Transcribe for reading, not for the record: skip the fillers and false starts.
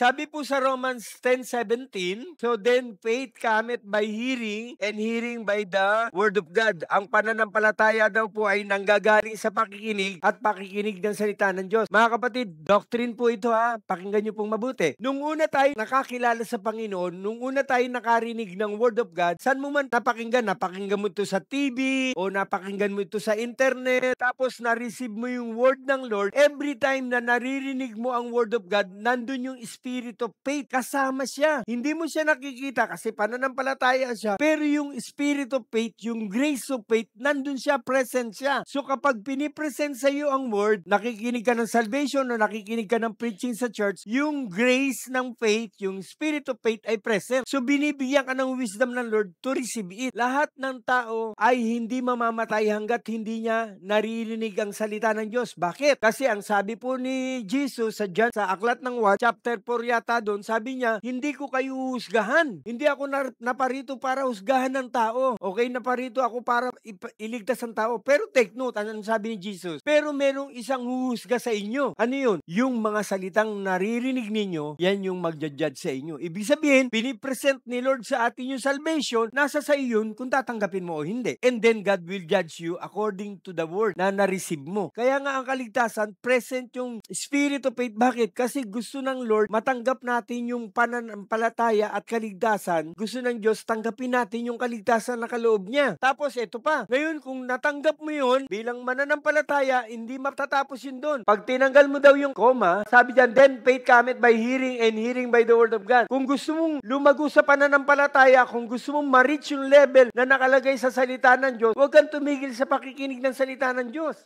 Sabi po sa Romans 10:17, so then faith cometh by hearing, and hearing by the word of God. Ang pananampalataya daw po ay nanggagaling sa pakikinig at pakikinig ng salita ng Diyos. Mga kapatid, doctrine po ito ha. Pakinggan niyo pong mabuti. Nung una tayo nakakilala sa Panginoon, nung una tayo nakarinig ng word of God, saan mo man napakinggan? Napakinggan mo ito sa TV o napakinggan mo ito sa internet, tapos na-receive mo yung word ng Lord. Every time na naririnig mo ang word of God, nandun yung spirit of faith. Kasama siya. Hindi mo siya nakikita kasi pananampalataya siya. Pero yung spirit of faith, yung grace of faith, nandun siya, present siya. So kapag pinipresent sa iyo ang word, nakikinig ka ng salvation o nakikinig ka ng preaching sa church, yung grace ng faith, yung spirit of faith ay present. So binibigyan ka ng wisdom ng Lord to receive it. Lahat ng tao ay hindi mamamatay hanggat hindi niya naririnig ang salita ng Diyos. Bakit? Kasi ang sabi po ni Jesus sa John, sa aklat ng Juan, chapter 4 yata doon, sabi niya, hindi ko kayo husgahan. Hindi ako naparito para husgahan ng tao. Okay, naparito ako para iligtas ang tao. Pero take note, ano sabi ni Jesus? Pero merong isang huhusga sa inyo. Ano yun? Yung mga salitang naririnig ninyo, yan yung magja-judge sa inyo. Ibig sabihin, pinipresent ni Lord sa atin yung salvation, nasa sa iyo yun kung tatanggapin mo o hindi. And then God will judge you according to the word na na-receive mo. Kaya nga ang kaligtasan, present yung spirit of faith. Bakit? Kasi gusto ng Lord matanggap natin yung pananampalataya at kaligtasan. Gusto ng Diyos tanggapin natin yung kaligtasan na kaloob niya. Tapos ito pa. Ngayon kung natanggap mo yun bilang mananampalataya, hindi matatapos yun doon. Pag tinanggal mo daw yung comma, sabi diyan, then faith cometh by hearing and hearing by the word of God. Kung gusto mong lumago sa pananampalataya, kung gusto mong ma-reach yung level na nakalagay sa salita ng Diyos, huwag kang tumigil sa pakikinig ng salita ng Diyos.